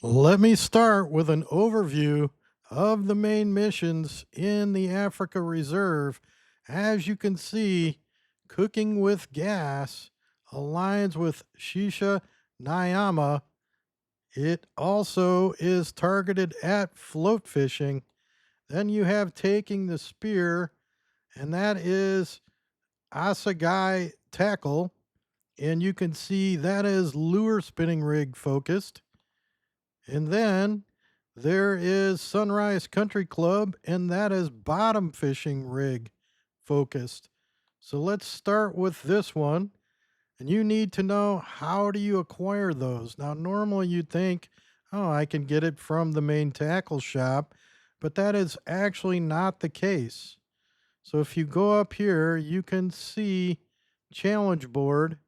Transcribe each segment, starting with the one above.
Let me start with an overview of the main missions in the Africa Reserve. As you can see, cooking with gas aligns with Shisha Nyama. It also is targeted at float fishing. Then you have taking the spear, and that is Asagai tackle. And you can see that is lure spinning rig focused. And then there is Sunrise Country Club, and that is bottom fishing rig focused. So let's start with this one. And you need to know, how do you acquire those? Now, normally you'd think, oh, I can get it from the main tackle shop, but that is actually not the case. So if you go up here, you can see challenge board,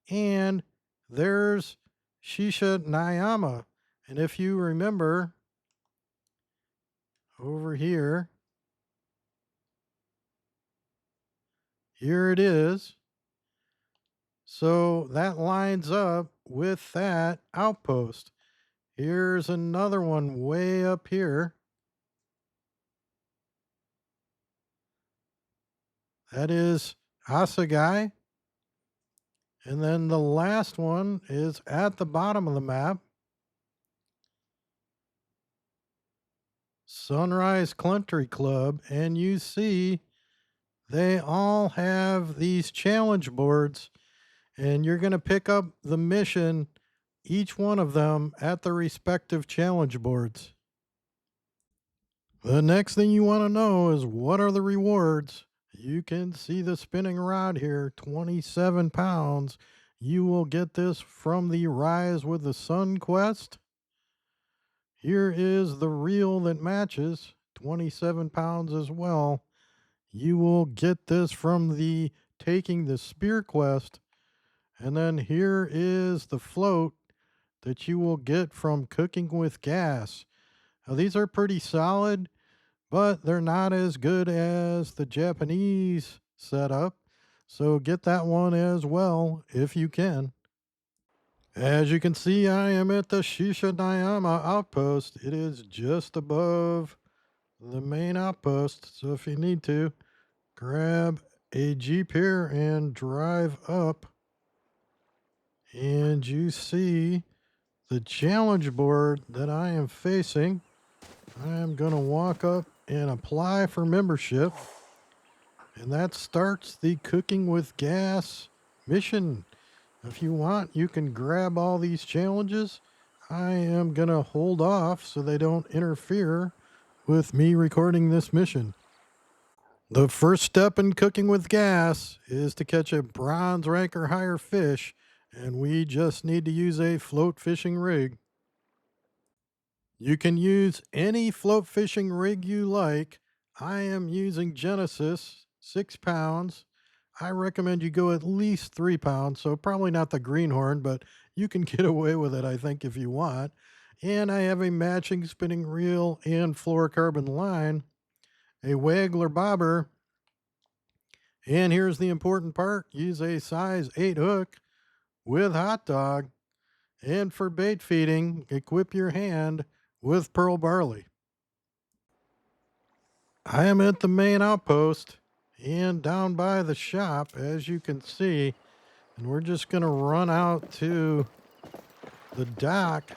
and there's Shisha Nyama. And if you remember, over here it is. So that lines up with that outpost. Here's another one way up here. That is Asagai. And then the last one is at the bottom of the map. Sunrise Country Club. And you see they all have these challenge boards, and you're going to pick up the mission, each one of them, at the respective challenge boards. The next thing you want to know is, what are the rewards? You can see the spinning rod here, 27 pounds. You will get this from the Rise with the Sun quest. Here is the reel that matches, 27 pounds as well. You will get this from the Taking the Spear quest. And then here is the float that you will get from Cooking with Gas. Now, these are pretty solid, but they're not as good as the Japanese setup. So get that one as well if you can. As you can see, I am at the Shisha Nyama outpost. It is just above the main outpost. So if you need to, grab a Jeep here and drive up. And you see the challenge board that I am facing. I am going to walk up and apply for membership. And that starts the Cooking with Gas mission. If you want, you can grab all these challenges. I am going to hold off so they don't interfere with me recording this mission. The first step in Cooking with Gas is to catch a bronze rank or higher fish, and we just need to use a float fishing rig. You can use any float fishing rig you like. I am using Genesis, 6 pounds. I recommend you go at least 3 pounds, so probably not the greenhorn, but you can get away with it, I think, if you want. And I have a matching spinning reel and fluorocarbon line, a waggler bobber, and here's the important part: use a size 8 hook with hot dog. And for bait feeding, equip your hand with pearl barley. I am at the main outpost and down by the shop, as you can see, and we're just going to run out to the dock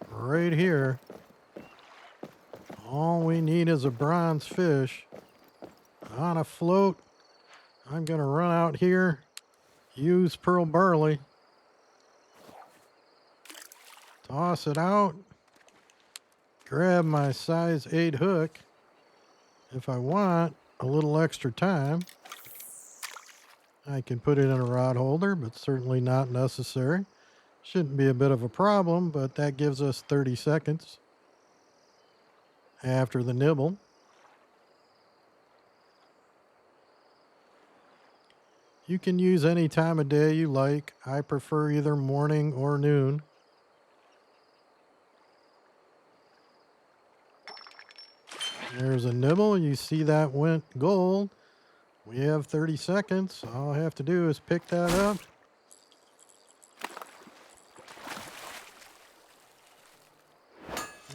right here. All we need is a bronze fish on a float. I'm going to run out here, use pearl barley, toss it out, grab my size 8 hook. If I want a little extra time, I can put it in a rod holder, but certainly not necessary. Shouldn't be a bit of a problem, but that gives us 30 seconds after the nibble. You can use any time of day you like. I prefer either morning or noon. There's a nibble. You see that went gold. We have 30 seconds. All I have to do is pick that up.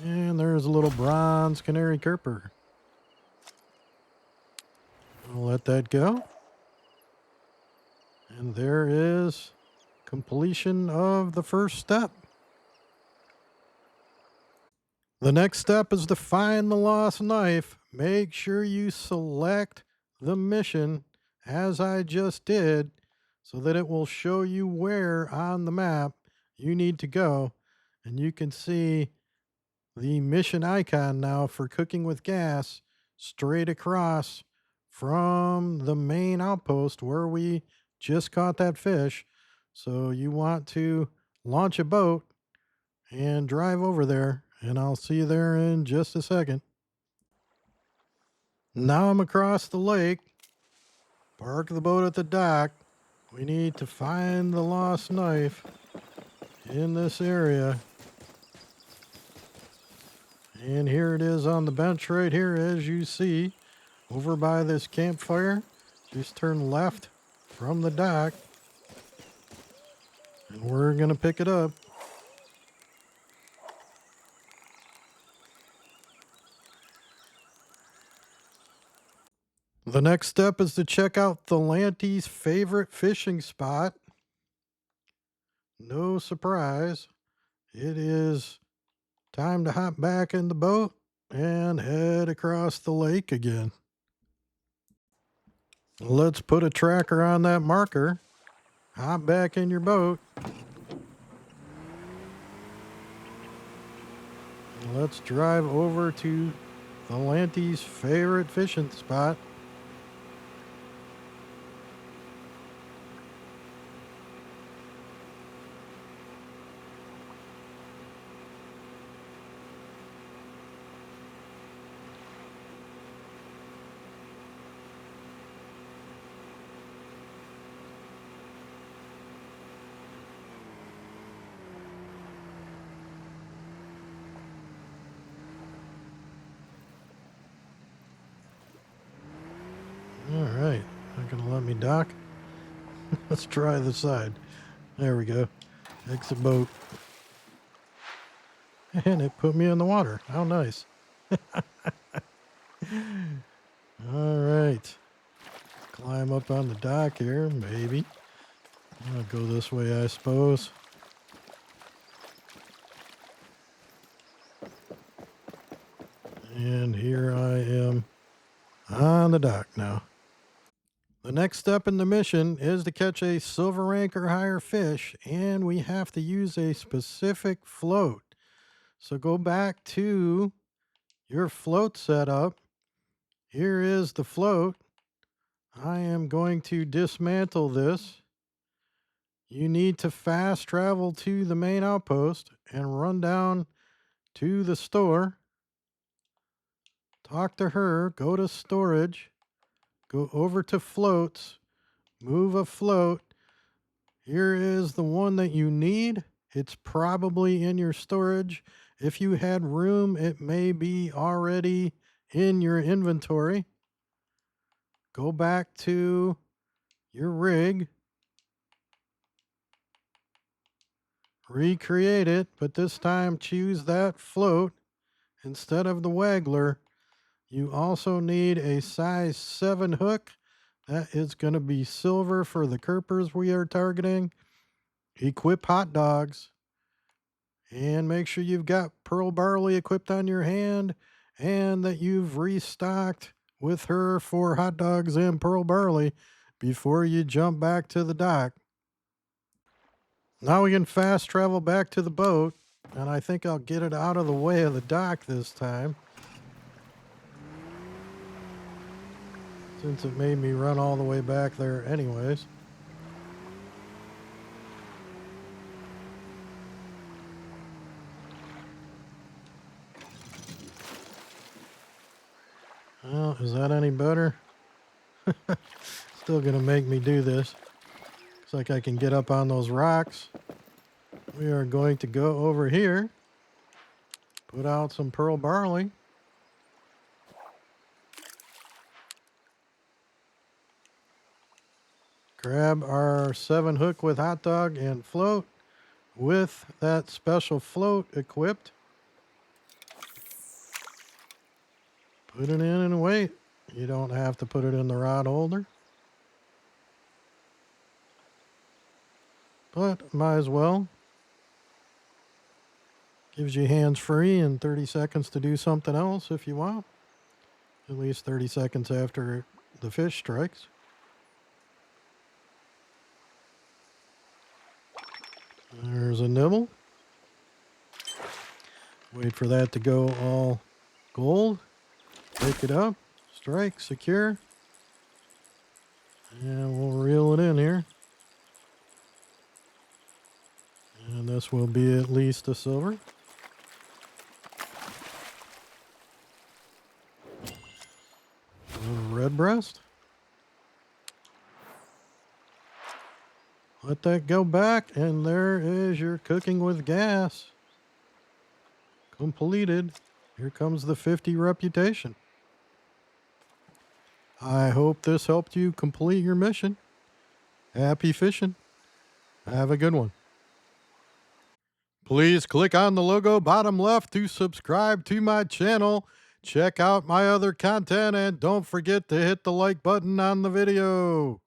And there's a little bronze canary kerper. I'll let that go. And there is completion of the first step. The next step is to find the lost knife. Make sure you select the mission as I just did so that it will show you where on the map you need to go. And you can see the mission icon now for cooking with gas straight across from the main outpost where we just caught that fish. So you want to launch a boat and drive over there, and I'll see you there in just a second. Now I'm across the lake. Park the boat at the dock. We need to find the lost knife in this area. And here it is on the bench right here, as you see, over by this campfire. Just turn left from the dock, and we're going to pick it up. The next step is to check out Thalante's favorite fishing spot. No surprise, it is time to hop back in the boat and head across the lake again. Let's put a tracker on that marker. Hop back in your boat. Let's drive over to Thalante's favorite fishing spot. All right, not gonna let me dock. Let's try the side. There we go. Exit boat. And it put me in the water. How nice. All right. Climb up on the dock here, maybe. I'll go this way, I suppose. And here I am on the dock now. The next step in the mission is to catch a silver rank or higher fish, and we have to use a specific float. So go back to your float setup. Here is the float. I am going to dismantle this. You need to fast travel to the main outpost and run down to the store. Talk to her, go to storage, go over to floats, move a float. Here is the one that you need. It's probably in your storage. If you had room, it may be already in your inventory. Go back to your rig. Recreate it, but this time choose that float instead of the waggler. You also need a size 7 hook. That is going to be silver for the kerpers we are targeting. Equip hot dogs. And make sure you've got pearl barley equipped on your hand and that you've restocked with her for hot dogs and pearl barley before you jump back to the dock. Now we can fast travel back to the boat, and I think I'll get it out of the way of the dock this time, since it made me run all the way back there anyways. Well, is that any better? Still gonna make me do this. Looks like I can get up on those rocks. We are going to go over here, put out some pearl barley. Grab our 7 hook with hot dog and float with that special float equipped. Put it in and wait. You don't have to put it in the rod holder, but might as well. Gives you hands free and 30 seconds to do something else if you want. At least 30 seconds after the fish strikes. There's a nibble. Wait for that to go all gold. Pick it up, strike, secure. And we'll reel it in here. And this will be at least a silver. A red breast. Let that go back, and there is your cooking with gas. Completed. Here comes the 50 reputation. I hope this helped you complete your mission. Happy fishing. Have a good one. Please click on the logo bottom left to subscribe to my channel. Check out my other content and don't forget to hit the like button on the video.